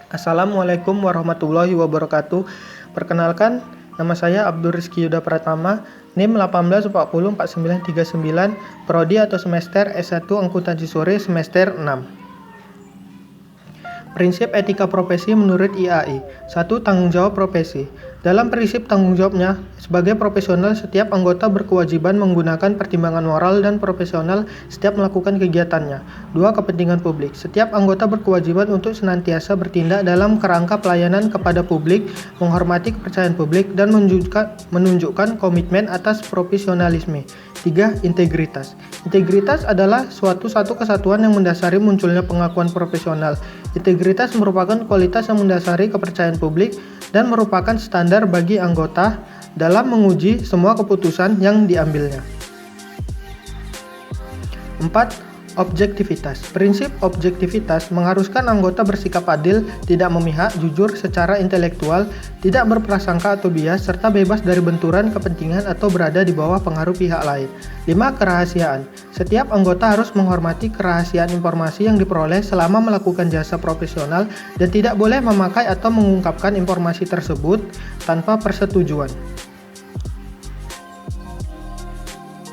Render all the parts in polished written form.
Assalamualaikum warahmatullahi wabarakatuh. Perkenalkan, nama saya Abdul Rizky Yuda Pratama, NIM 18404939, Prodi atau semester S1 Akuntansi Sore semester 6. Prinsip etika profesi menurut IAI. 1. Tanggung jawab profesi. Dalam prinsip tanggung jawabnya, sebagai profesional setiap anggota berkewajiban menggunakan pertimbangan moral dan profesional setiap melakukan kegiatannya. 2. Kepentingan publik. Setiap anggota berkewajiban untuk senantiasa bertindak dalam kerangka pelayanan kepada publik, menghormati kepercayaan publik, dan menunjukkan komitmen atas profesionalisme. 3. Integritas. Integritas adalah suatu kesatuan yang mendasari munculnya pengakuan profesional. Integritas merupakan kualitas yang mendasari kepercayaan publik dan merupakan standar bagi anggota dalam menguji semua keputusan yang diambilnya. 4. Objektivitas. Prinsip objektivitas mengharuskan anggota bersikap adil, tidak memihak, jujur secara intelektual, tidak berprasangka atau bias, serta bebas dari benturan kepentingan atau berada di bawah pengaruh pihak lain. 5. Kerahasiaan. Setiap anggota harus menghormati kerahasiaan informasi yang diperoleh selama melakukan jasa profesional dan tidak boleh memakai atau mengungkapkan informasi tersebut tanpa persetujuan.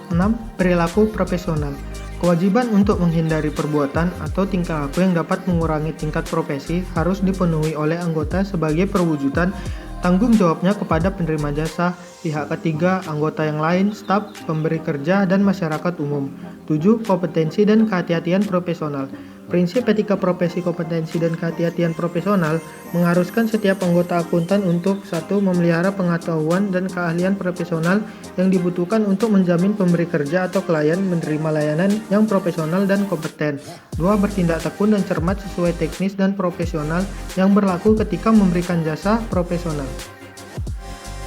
6. Perilaku profesional. Kewajiban untuk menghindari perbuatan atau tingkah laku yang dapat mengurangi tingkat profesi harus dipenuhi oleh anggota sebagai perwujudan tanggung jawabnya kepada penerima jasa, pihak ketiga, anggota yang lain, staf, pemberi kerja, dan masyarakat umum. 7. Kompetensi dan kehati-hatian profesional. Prinsip etika profesi, kompetensi, dan kehati-hatian profesional mengharuskan setiap anggota akuntan untuk 1. Memelihara pengetahuan dan keahlian profesional yang dibutuhkan untuk menjamin pemberi kerja atau klien menerima layanan yang profesional dan kompeten. 2. Bertindak tekun dan cermat sesuai teknis dan profesional yang berlaku ketika memberikan jasa profesional.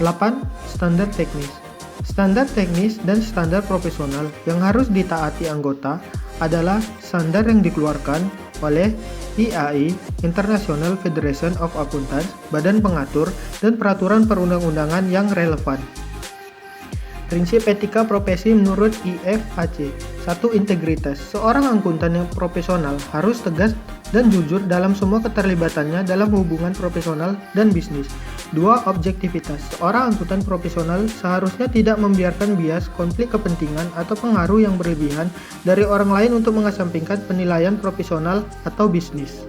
8. Standar teknis. Standar teknis dan standar profesional yang harus ditaati anggota adalah standar yang dikeluarkan oleh IAI, International Federation of Accountants, badan pengatur, dan peraturan perundang-undangan yang relevan. Prinsip etika profesi menurut IFAC. 1. Integritas. Seorang akuntan yang profesional harus tegas dan jujur dalam semua keterlibatannya dalam hubungan profesional dan bisnis. 2. Objektivitas. Seorang akuntan profesional seharusnya tidak membiarkan bias, konflik kepentingan, atau pengaruh yang berlebihan dari orang lain untuk mengesampingkan penilaian profesional atau bisnis.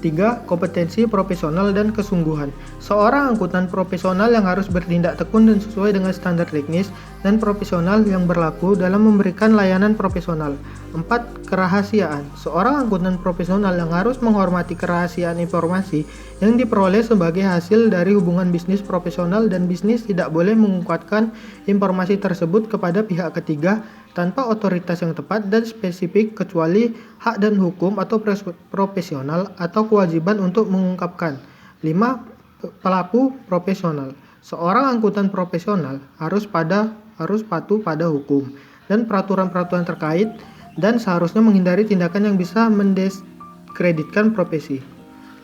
3. Kompetensi profesional dan kesungguhan. Seorang akuntan profesional yang harus bertindak tekun dan sesuai dengan standar teknis dan profesional yang berlaku dalam memberikan layanan profesional. 4. Kerahasiaan. Seorang akuntan profesional yang harus menghormati kerahasiaan informasi yang diperoleh sebagai hasil dari hubungan bisnis profesional dan bisnis tidak boleh mengungkapkan informasi tersebut kepada pihak ketiga tanpa otoritas yang tepat dan spesifik kecuali hak dan hukum atau profesional atau kewajiban untuk mengungkapkan. 5. Pelaku profesional. Seorang akuntan profesional harus patuh pada hukum dan peraturan-peraturan terkait dan seharusnya menghindari tindakan yang bisa mendiskreditkan profesi.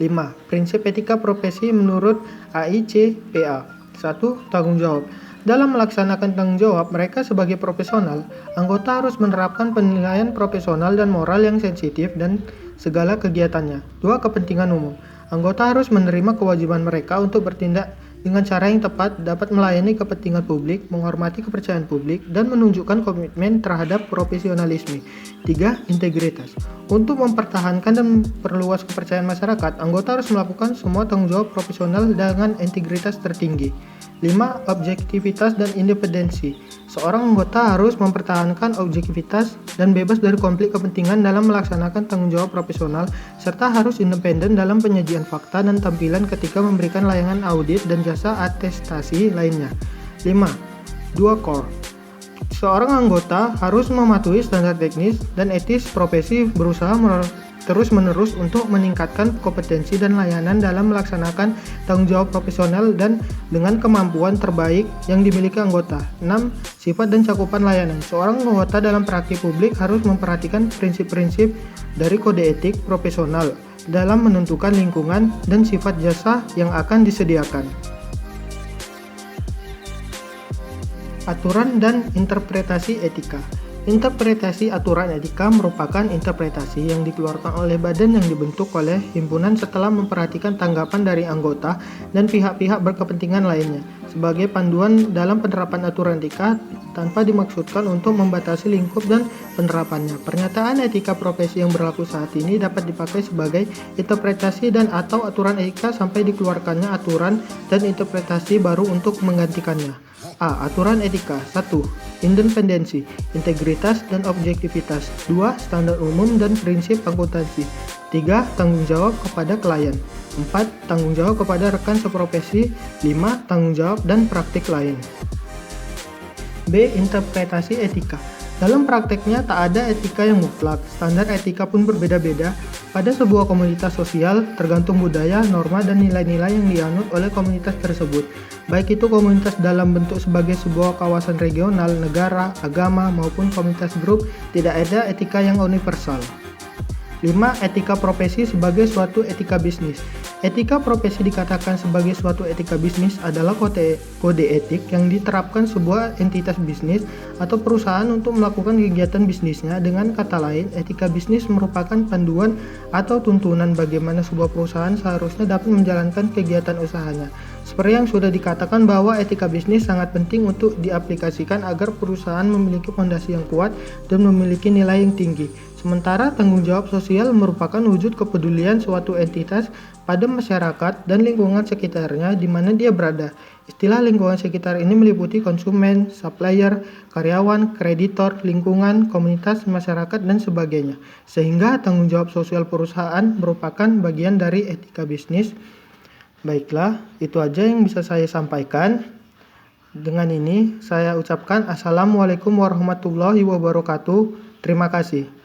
5. Prinsip etika profesi menurut AICPA. 1. Tanggung jawab. Dalam melaksanakan tanggung jawab mereka sebagai profesional, anggota harus menerapkan penilaian profesional dan moral yang sensitif dan segala kegiatannya. 2. Kepentingan umum. Anggota harus menerima kewajiban mereka untuk bertindak dengan cara yang tepat, dapat melayani kepentingan publik, menghormati kepercayaan publik, dan menunjukkan komitmen terhadap profesionalisme. 3. Integritas. Untuk mempertahankan dan memperluas kepercayaan masyarakat, anggota harus melakukan semua tanggung jawab profesional dengan integritas tertinggi. 5. Objektivitas dan independensi. Seorang anggota harus mempertahankan objektivitas dan bebas dari konflik kepentingan dalam melaksanakan tanggung jawab profesional, serta harus independen dalam penyajian fakta dan tampilan ketika memberikan layanan audit dan jasa atestasi lainnya. 5. 2 Core. Seorang anggota harus mematuhi standar teknis dan etis profesi, berusaha terus-menerus untuk meningkatkan kompetensi dan layanan dalam melaksanakan tanggung jawab profesional dan dengan kemampuan terbaik yang dimiliki anggota. 6. Sifat dan cakupan layanan. Seorang anggota dalam praktik publik harus memperhatikan prinsip-prinsip dari kode etik profesional dalam menentukan lingkungan dan sifat jasa yang akan disediakan. Aturan dan interpretasi etika. Interpretasi aturan etika merupakan interpretasi yang dikeluarkan oleh badan yang dibentuk oleh himpunan setelah memperhatikan tanggapan dari anggota dan pihak-pihak berkepentingan lainnya sebagai panduan dalam penerapan aturan etika tanpa dimaksudkan untuk membatasi lingkup dan penerapannya. Pernyataan etika profesi yang berlaku saat ini dapat dipakai sebagai interpretasi dan atau aturan etika sampai dikeluarkannya aturan dan interpretasi baru untuk menggantikannya. A. Aturan etika. 1. Independensi, integritas, dan objektivitas. 2. Standar umum dan prinsip akuntansi. 3. Tanggung jawab kepada klien. 4. Tanggung jawab kepada rekan seprofesi. 5. Tanggung jawab dan praktik lain. B. Interpretasi etika. Dalam prakteknya tak ada etika yang mutlak, standar etika pun berbeda-beda pada sebuah komunitas sosial tergantung budaya, norma, dan nilai-nilai yang dianut oleh komunitas tersebut. Baik itu komunitas dalam bentuk sebagai sebuah kawasan regional, negara, agama, maupun komunitas grup, tidak ada etika yang universal. 5. Etika profesi sebagai suatu etika bisnis. Etika profesi dikatakan sebagai suatu etika bisnis adalah kode etik yang diterapkan sebuah entitas bisnis atau perusahaan untuk melakukan kegiatan bisnisnya. Dengan kata lain, etika bisnis merupakan panduan atau tuntunan bagaimana sebuah perusahaan seharusnya dapat menjalankan kegiatan usahanya. Seperti yang sudah dikatakan bahwa etika bisnis sangat penting untuk diaplikasikan agar perusahaan memiliki fondasi yang kuat dan memiliki nilai yang tinggi. Sementara tanggung jawab sosial merupakan wujud kepedulian suatu entitas pada masyarakat dan lingkungan sekitarnya di mana dia berada. Istilah lingkungan sekitar ini meliputi konsumen, supplier, karyawan, kreditor, lingkungan, komunitas, masyarakat, dan sebagainya. Sehingga tanggung jawab sosial perusahaan merupakan bagian dari etika bisnis. Baiklah, itu aja yang bisa saya sampaikan. Dengan ini saya ucapkan Assalamualaikum warahmatullahi wabarakatuh. Terima kasih.